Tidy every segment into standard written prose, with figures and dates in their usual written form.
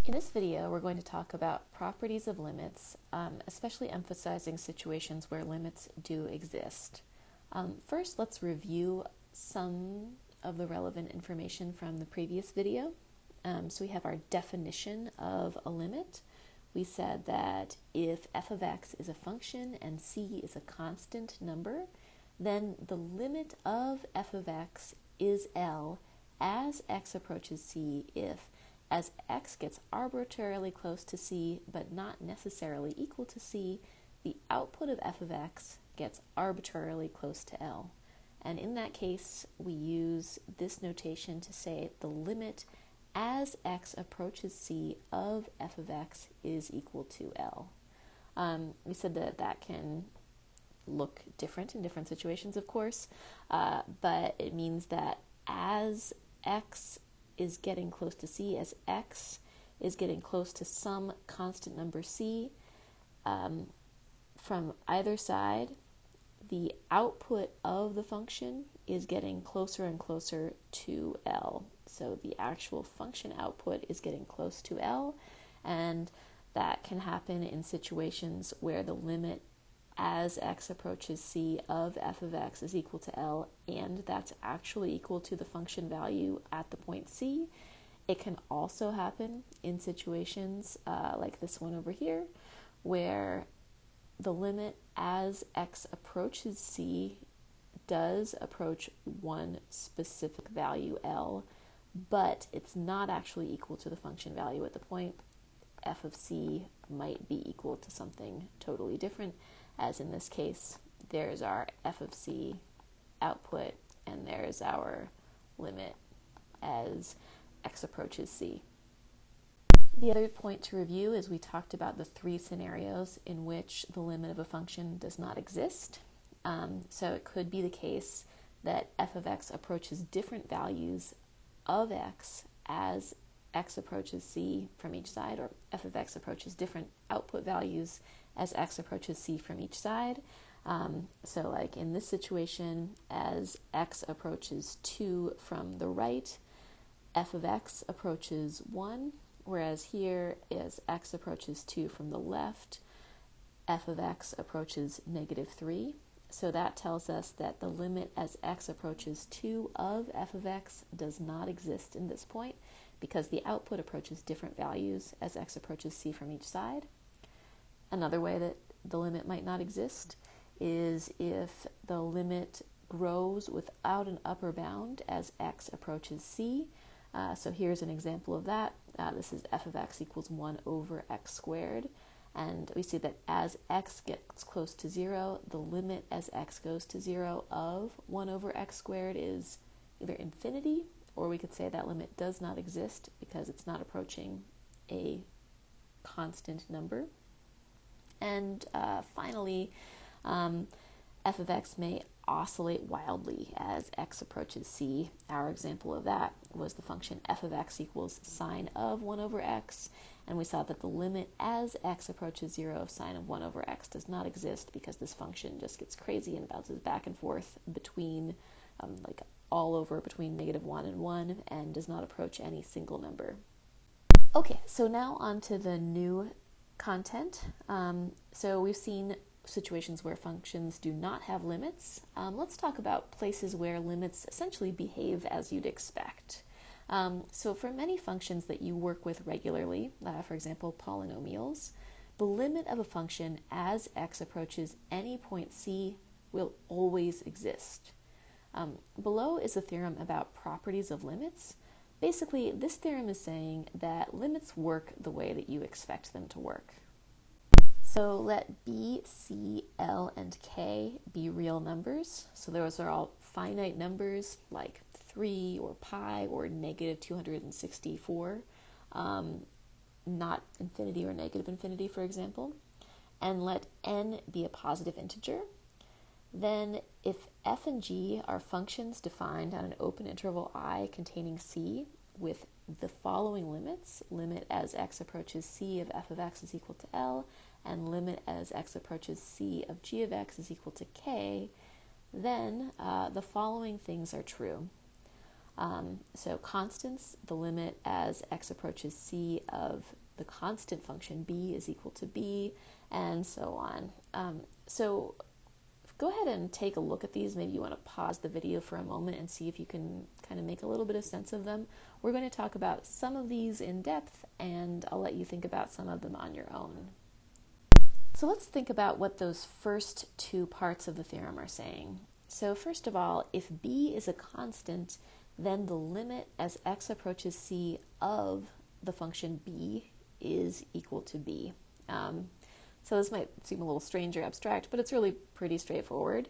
In this video, we're going to talk about properties of limits, especially emphasizing situations where limits do exist. First, let's review some of the relevant information from the previous video. So we have our definition of a limit. We said that if f of x is a function and c is a constant number, then the limit of f of x is L as x approaches c if, as x gets arbitrarily close to c but not necessarily equal to c, the output of f of x gets arbitrarily close to L. And in that case, we use this notation to say the limit as x approaches c of f of x is equal to L. We said that that can look different in different situations, of course, but it means that as x is getting close to c, as x is getting close to some constant number c, from either side, the output of the function is getting closer and closer to L. So the actual function output is getting close to L, and that can happen in situations where the limit as x approaches c of f of x is equal to L, and that's actually equal to the function value at the point c. It can also happen in situations like this one over here, where the limit as x approaches c does approach one specific value L, but it's not actually equal to the function value at the point. F of c might be equal to something totally different, as in this case, there's our f of c output, and there's our limit as x approaches c. The other point to review is we talked about the three scenarios in which the limit of a function does not exist. So it could be the case that f of x approaches different values of x as x approaches c from each side, or f of x approaches different output values as x approaches c from each side. So like in this situation, as x approaches 2 from the right, f of x approaches 1, whereas here as x approaches 2 from the left, f of x approaches -3. So that tells us that the limit as x approaches 2 of f of x does not exist in this point, because the output approaches different values as x approaches c from each side. Another way that the limit might not exist is if the limit grows without an upper bound as x approaches c. So here's an example of that. This is f of x equals 1 over x squared. And we see that as x gets close to 0, the limit as x goes to 0 of 1 over x squared is either infinity, or we could say that limit does not exist because it's not approaching a constant number. And finally, f of x may oscillate wildly as x approaches c. Our example of that was the function f of x equals sine of 1 over x, and we saw that the limit as x approaches 0 of sine of 1 over x does not exist because this function just gets crazy and bounces back and forth between, like all over between -1 and 1, and does not approach any single number. Okay, so now on to the new content. So we've seen situations where functions do not have limits. Let's talk about places where limits essentially behave as you'd expect. So for many functions that you work with regularly, for example, polynomials, the limit of a function as x approaches any point c will always exist. Below is a theorem about properties of limits. Basically, this theorem is saying that limits work the way that you expect them to work. So let b, c, l, and k be real numbers. So those are all finite numbers like 3 or pi or -264, not infinity or negative infinity, for example. And let n be a positive integer. Then if f and g are functions defined on an open interval I containing c with the following limits: limit as x approaches c of f of x is equal to L, and limit as x approaches c of g of x is equal to k, then the following things are true. So constants, the limit as x approaches c of the constant function b is equal to b, and so on. So go ahead and take a look at these. Maybe you want to pause the video for a moment and see if you can kind of make a little bit of sense of them. We're going to talk about some of these in depth, and I'll let you think about some of them on your own. So let's think about what those first two parts of the theorem are saying. So first of all, if b is a constant, then the limit as x approaches c of the function b is equal to b. So this might seem a little strange or abstract, but it's really pretty straightforward.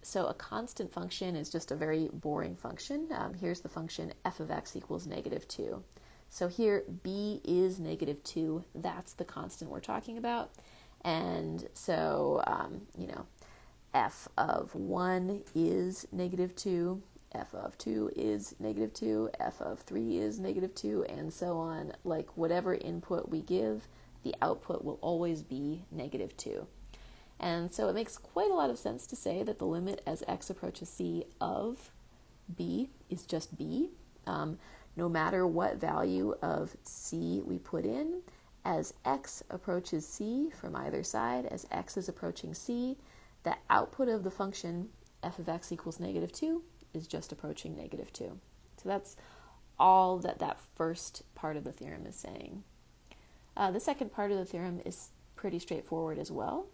So a constant function is just a very boring function. Here's the function f of x equals -2. So here b is -2. That's the constant we're talking about. And so, f of 1 is -2, f of 2 is -2, f of 3 is -2, and so on. Like whatever input we give, the output will always be -2. And so it makes quite a lot of sense to say that the limit as x approaches c of b is just b. No matter what value of c we put in, as x approaches c from either side, as x is approaching c, the output of the function f of x equals -2 is just approaching -2. So that's all that first part of the theorem is saying. The second part of the theorem is pretty straightforward as well.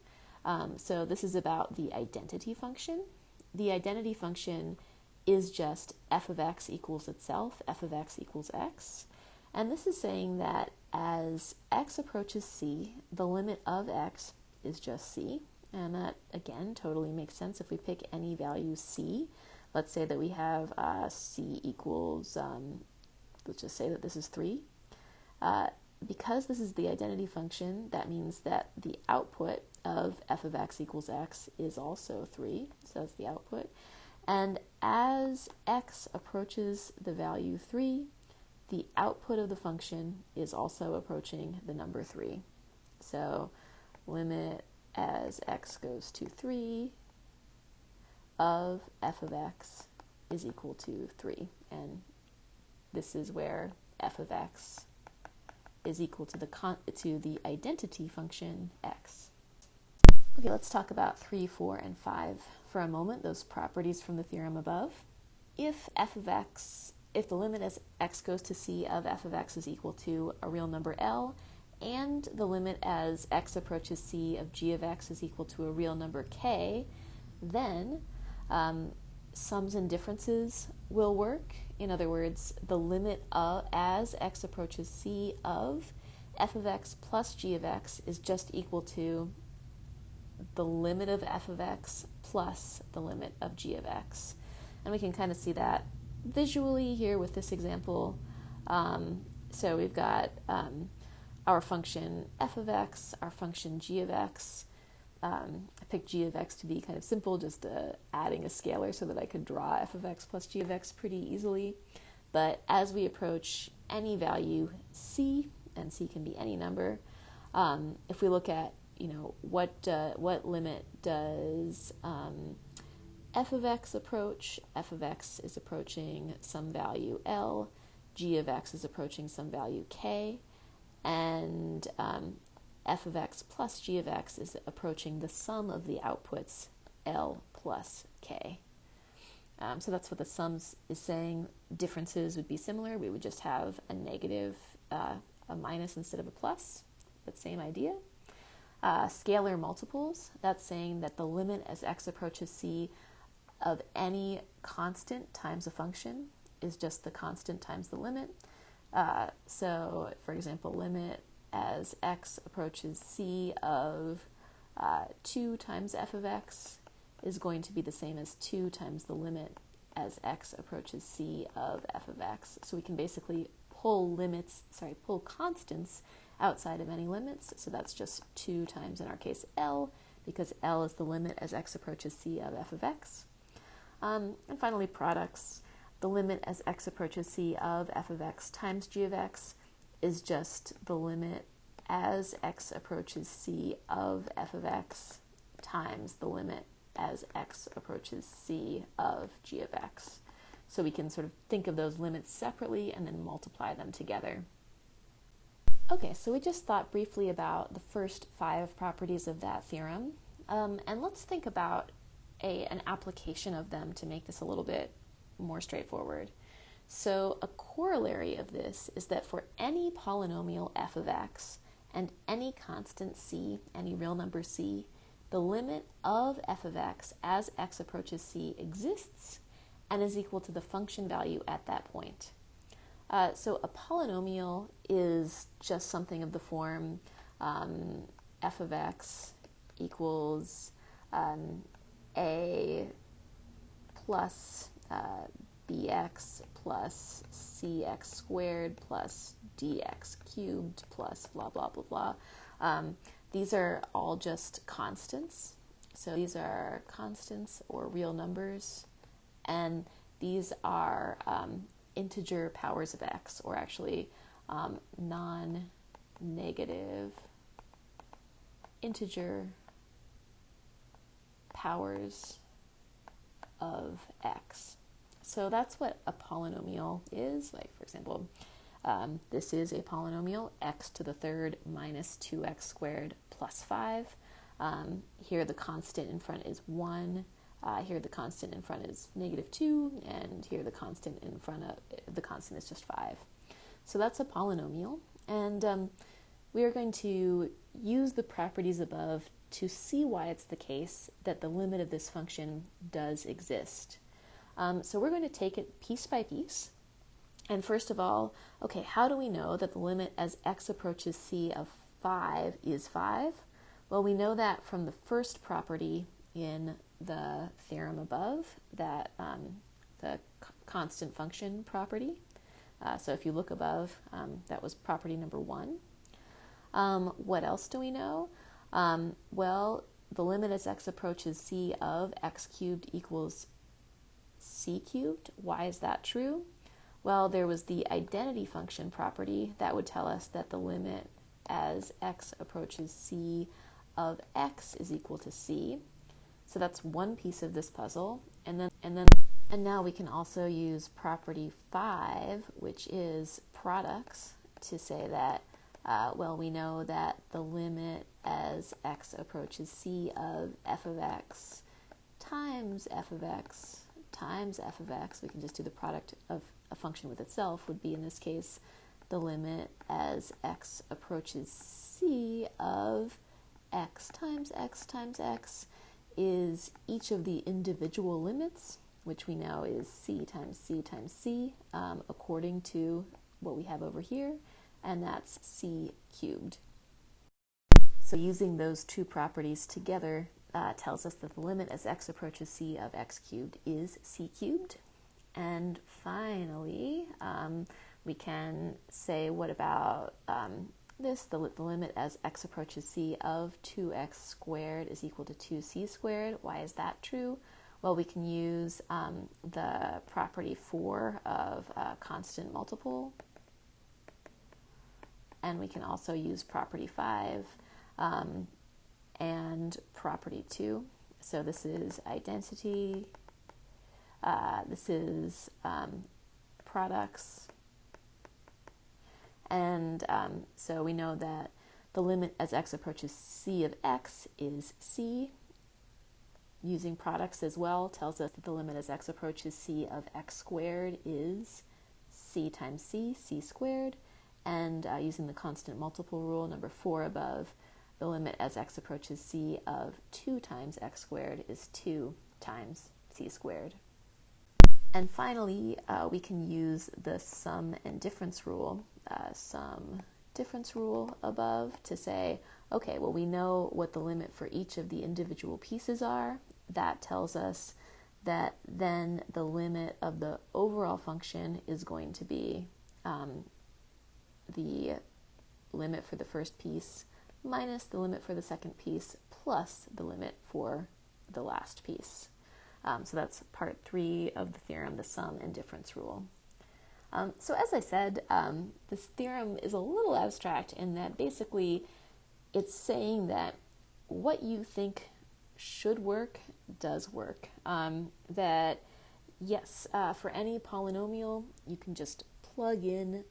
So this is about the identity function. The identity function is just f of x equals itself, f of x equals x. And this is saying that as x approaches c, the limit of x is just c. And that, again, totally makes sense if we pick any value c. Let's say that we have c equals, let's just say that this is 3. Because this is the identity function, that means that the output of f of x equals x is also 3. So that's the output. And as x approaches the value 3, the output of the function is also approaching the number 3. So limit as x goes to 3 of f of x is equal to 3. And this is where f of x is equal to the identity function x. Okay, let's talk about 3, 4, and 5 for a moment, those properties from the theorem above. If the limit as x goes to c of f of x is equal to a real number L, and the limit as x approaches c of g of x is equal to a real number k, then sums and differences will work. In other words, the limit as x approaches c of f of x plus g of x is just equal to the limit of f of x plus the limit of g of x. And we can kind of see that visually here with this example. So we've got our function f of x, our function g of x. I picked g of x to be kind of simple, just adding a scalar so that I could draw f of x plus g of x pretty easily. But as we approach any value c, and c can be any number, if we look at what limit does f of x approach? F of x is approaching some value L, g of x is approaching some value k, and f of x plus g of x is approaching the sum of the outputs L plus k. So that's what the sums is saying. Differences would be similar. We would just have a negative, a minus instead of a plus, but same idea. Scalar multiples, that's saying that the limit as x approaches c of any constant times a function is just the constant times the limit. So, for example, limit as x approaches c of 2 times f of x is going to be the same as 2 times the limit as x approaches c of f of x. So we can basically pull constants outside of any limits. So that's just 2 times, in our case, L, because L is the limit as x approaches c of f of x. And finally, products. The limit as x approaches c of f of x times g of x is just the limit as x approaches c of f of x times the limit as x approaches c of g of x. So we can sort of think of those limits separately and then multiply them together. Okay, so we just thought briefly about the first 5 properties of that theorem, and let's think about an application of them to make this a little bit more straightforward. So a corollary of this is that for any polynomial f of x and any constant c, any real number c, the limit of f of x as x approaches c exists and is equal to the function value at that point. So a polynomial is just something of the form f of x equals a plus bx plus cx squared plus dx cubed plus blah, blah, blah, blah. These are all just constants. So these are constants or real numbers, and these are integer powers of x, or actually non-negative integer powers of x. So that's what a polynomial is. Like, for example, this is a polynomial, x to the third minus 2x squared plus 5. Here the constant in front is 1. Here the constant in front is -2, and here the constant in front of the constant is just 5. So that's a polynomial, and we are going to use the properties above to see why it's the case that the limit of this function does exist. So we're going to take it piece by piece. And first of all, okay, how do we know that the limit as x approaches c of 5 is 5? Well, we know that from the first property in the theorem above, that the constant function property. So if you look above, that was property number 1. What else do we know? Well, the limit as x approaches c of x cubed equals c cubed. Why is that true? Well, there was the identity function property that would tell us that the limit as x approaches c of x is equal to c. So that's one piece of this puzzle. And now we can also use property 5, which is products, to say that well, we know that the limit as x approaches c of f of x times f of x times f of x, we can just do the product of a function with itself, would be in this case the limit as x approaches c of x times x times x is each of the individual limits, which we know is c times c times c, according to what we have over here, and that's c cubed. So using those two properties together tells us that the limit as x approaches c of x cubed is c cubed. And finally, we can say, what about this? The limit as x approaches c of 2x squared is equal to 2c squared. Why is that true? Well, we can use the property 4 of constant multiple, and we can also use property 5 and property 2. So this is identity, this is products, and so we know that the limit as x approaches c of x is c. Using products as well tells us that the limit as x approaches c of x squared is c times c squared, and using the constant multiple rule, number 4 above, the limit as x approaches c of 2 times x squared is 2 times c squared. And finally, we can use the sum and difference rule, above, to say, okay, well, we know what the limit for each of the individual pieces are. That tells us that then the limit of the overall function is going to be the limit for the first piece minus the limit for the second piece plus the limit for the last piece. So that's part 3 of the theorem, the sum and difference rule. So as I said, this theorem is a little abstract in that basically it's saying that what you think should work does work. That Yes, for any polynomial, you can just plug in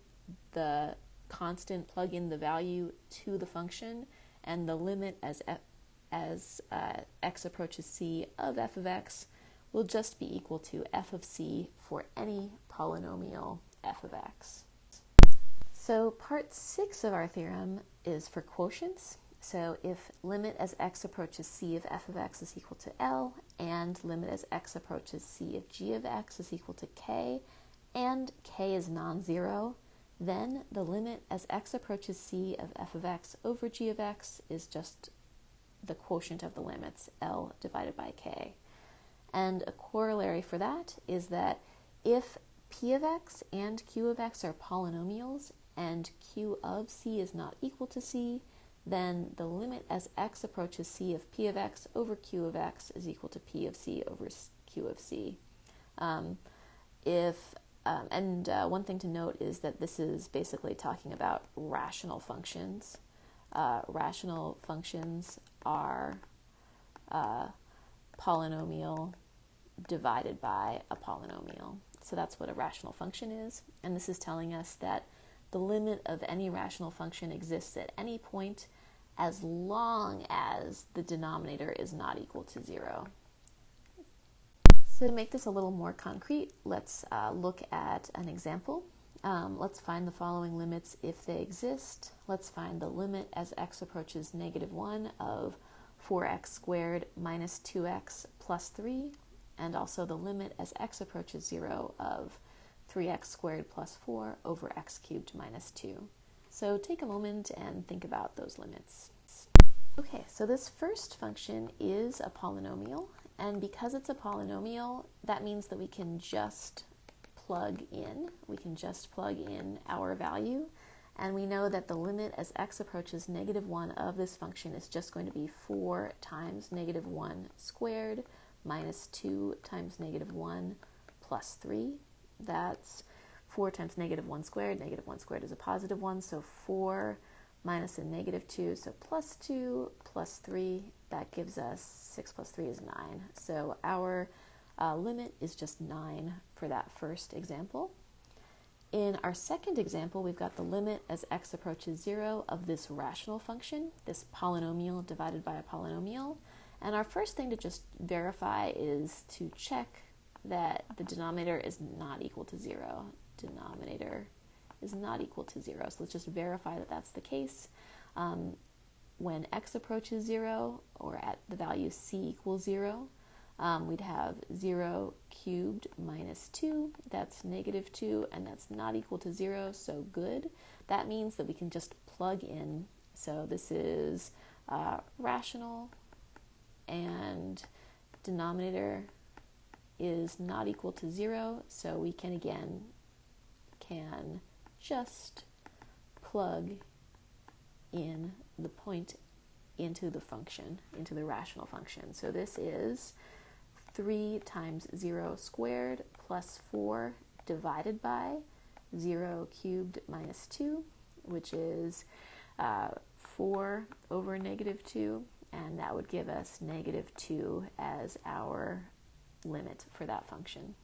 the constant, plug in the value to the function, and the limit as x approaches c of f of x will just be equal to f of c for any polynomial f of x. So part 6 of our theorem is for quotients. So if limit as x approaches c of f of x is equal to L, and limit as x approaches c of g of x is equal to k, and k is non-zero, then the limit as x approaches c of f of x over g of x is just the quotient of the limits, L divided by k. And a corollary for that is that if p of x and q of x are polynomials and q of c is not equal to c, then the limit as x approaches c of p of x over q of x is equal to p of c over q of c. One thing to note is that this is basically talking about rational functions. Rational functions are polynomial divided by a polynomial. So that's what a rational function is. And this is telling us that the limit of any rational function exists at any point as long as the denominator is not equal to 0. So to make this a little more concrete, let's look at an example. Let's find the following limits if they exist. Let's find the limit as x approaches -1 of 4x squared minus 2x plus 3, and also the limit as x approaches 0 of 3x squared plus 4 over x cubed minus 2. So take a moment and think about those limits. Okay, so this first function is a polynomial, and because it's a polynomial, that means that we can just plug in our value, and we know that the limit as x approaches -1 of this function is just going to be 4 times -1 squared minus 2 times -1 plus 3. That's 4 times -1 squared. -1 squared is a positive 1, so 4 minus a -2, so plus 2 plus 3, that gives us 6 plus 3 is 9. So our limit is just 9 for that first example. In our second example, we've got the limit as x approaches 0 of this rational function, this polynomial divided by a polynomial. And our first thing to just verify is to check that the denominator is not equal to 0. Denominator is not equal to 0. So let's just verify that that's the case. When x approaches 0, or at the value c equals 0, we'd have 0 cubed minus 2, that's -2, and that's not equal to 0, so good. That means that we can just plug in. So this is rational, and denominator is not equal to 0, so we can just plug in the point into the function, into the rational function. So this is 3 times 0 squared plus 4 divided by 0 cubed minus 2, which is 4 over -2, and that would give us -2 as our limit for that function.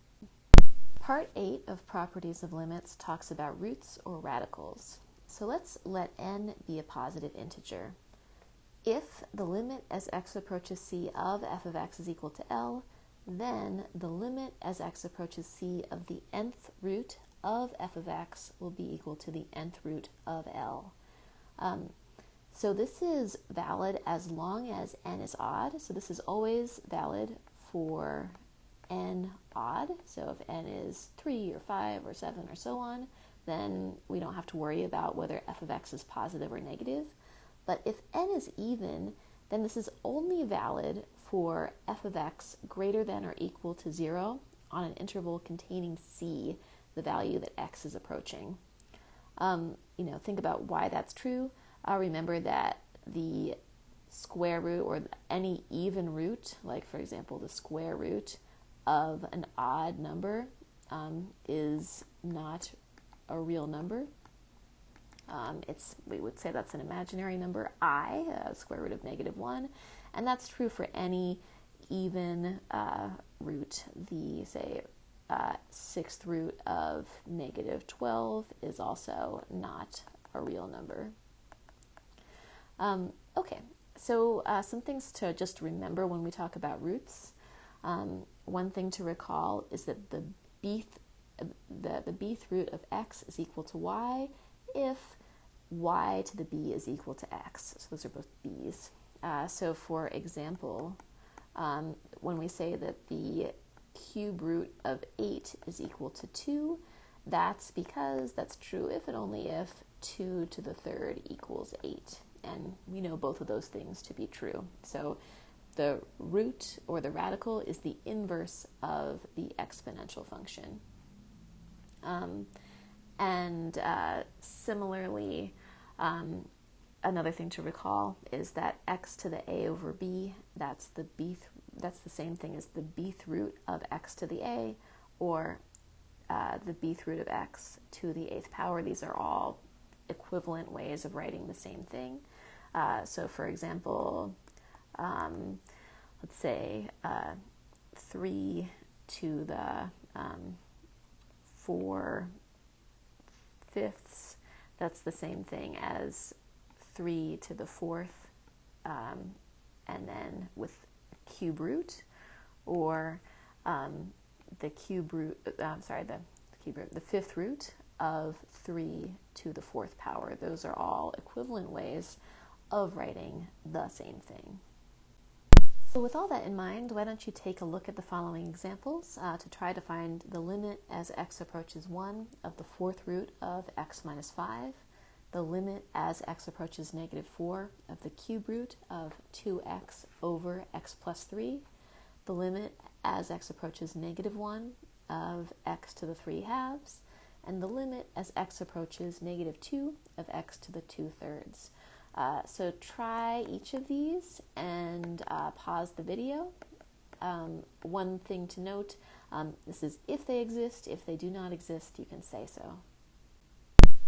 Part 8 of Properties of Limits talks about roots or radicals. So let's let n be a positive integer. If the limit as x approaches c of f of x is equal to L, then the limit as x approaches c of the nth root of f of x will be equal to the nth root of L. So this is valid as long as n is odd. So this is always valid for n odd. So if n is 3 or 5 or 7 or so on, then we don't have to worry about whether f of x is positive or negative. But if n is even, then this is only valid for f of x greater than or equal to 0 on an interval containing c, the value that x is approaching. Think about why that's true. Remember that the square root or any even root, like for example the square root of an odd number, is not a real number. We would say that's an imaginary number, I, square root of -1, and that's true for any even root, the, say, sixth root of negative 12 is also not a real number. Okay, so some things to just remember when we talk about roots. One thing to recall is that the bth root of x is equal to y if y to the b is equal to x. So those are both b's. So for example, when we say that the cube root of 8 is equal to 2, that's because that's true if and only if 2 to the third equals 8. And we know both of those things to be true. So the root or the radical is the inverse of the exponential function. Similarly, another thing to recall is that x to the a over b, that's the same thing as the bth root of x to the a, or the bth root of x to the 8th power. These are all equivalent ways of writing the same thing. So for example, let's say 3 to the 4/5, that's the same thing as 3 to the 4th, and then with cube root, or the fifth root of 3 to the 4th power. Those are all equivalent ways of writing the same thing. So with all that in mind, why don't you take a look at the following examples to try to find the limit as x approaches 1 of the 4th root of x minus 5, the limit as x approaches negative 4 of the cube root of 2x over x plus 3, the limit as x approaches negative 1 of x to the 3 halves, and the limit as x approaches negative 2 of x to the 2/3. So try each of these and pause the video. One thing to note, this is if they exist. If they do not exist, you can say so.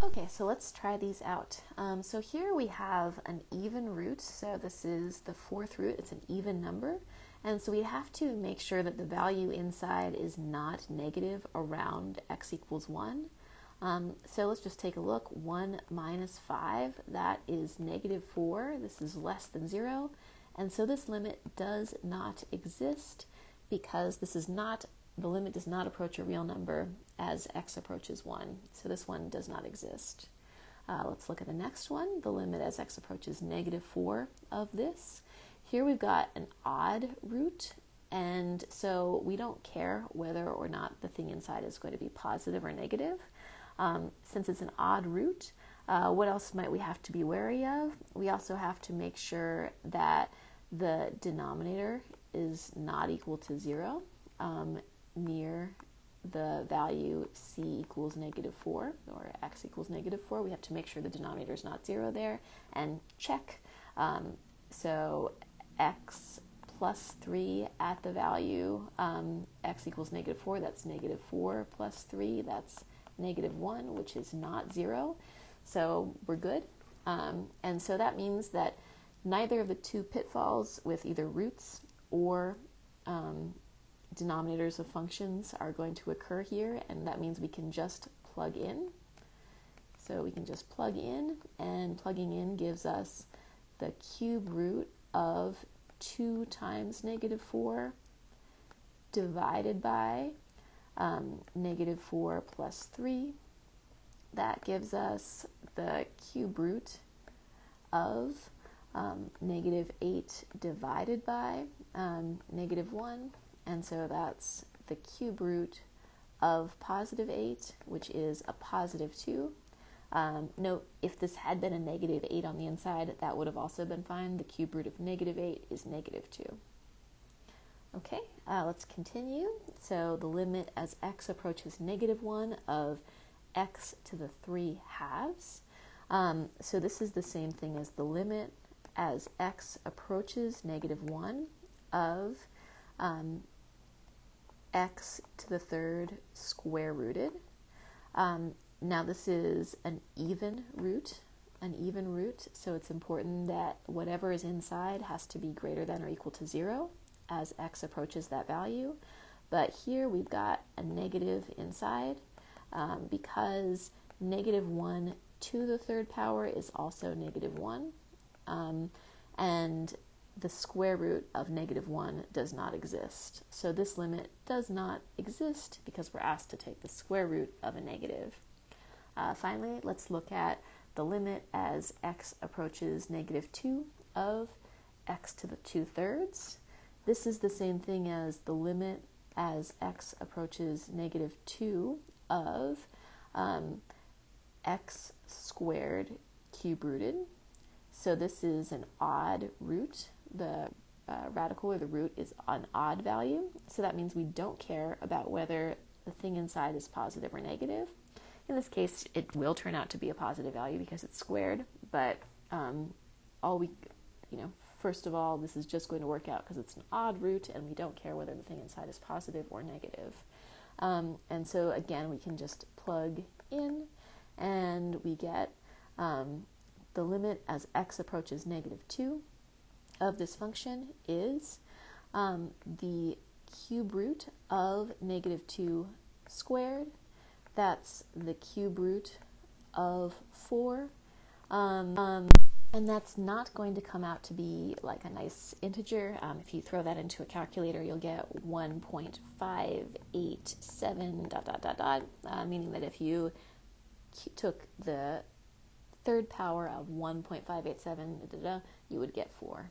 Okay, so let's try these out. So here we have an even root. So this is the 4th root. It's an even number. And so we have to make sure that the value inside is not negative around x equals 1. So let's just take a look. 1 minus 5, that is negative 4. This is less than 0. And so this limit does not exist because the limit does not approach a real number as x approaches 1. So this one does not exist. Let's look at the next one. The limit as x approaches negative 4 of this. Here we've got an odd root, and so we don't care whether or not the thing inside is going to be positive or negative. Since it's an odd root, what else might we have to be wary of? We also have to make sure that the denominator is not equal to 0 near the value c equals negative 4 or x equals negative 4. We have to make sure the denominator is not 0 there and check. So x plus 3 at the value x equals negative 4, that's negative 4 plus 3, that's negative 1, which is not 0. So we're good. And so that means that neither of the two pitfalls with either roots or denominators of functions are going to occur here, and that means we can just plug in. So we can just plug in, and plugging in gives us the cube root of 2 times negative 4 divided by negative 4 plus 3. That gives us the cube root of negative 8 divided by negative 1. And so that's the cube root of positive 8, which is a positive 2. Note, if this had been a negative 8 on the inside, that would have also been fine. The cube root of negative 8 is negative 2. Okay, let's continue. So the limit as x approaches negative 1 of x to the 3 halves. So this is the same thing as the limit as x approaches negative 1 of x to the 3rd square rooted. Now this is an even root, so it's important that whatever is inside has to be greater than or equal to 0 as x approaches that value. But here we've got a negative inside because negative 1 to the third power is also negative 1. And the square root of negative 1 does not exist. So this limit does not exist because we're asked to take the square root of a negative. Finally, let's look at the limit as x approaches negative 2 of x to the 2/3. This is the same thing as the limit as x approaches negative 2 of x squared cube rooted. So this is an odd root. The radical or the root is an odd value. So that means we don't care about whether the thing inside is positive or negative. In this case, it will turn out to be a positive value because it's squared, but first of all, this is just going to work out because it's an odd root and we don't care whether the thing inside is positive or negative. And so again, we can just plug in and we get the limit as x approaches negative 2 of this function is the cube root of negative 2 squared. That's the cube root of 4. And that's not going to come out to be like a nice integer. If you throw that into a calculator, you'll get 1.587 ... Meaning that if you took the third power of 1.587, you would get 4.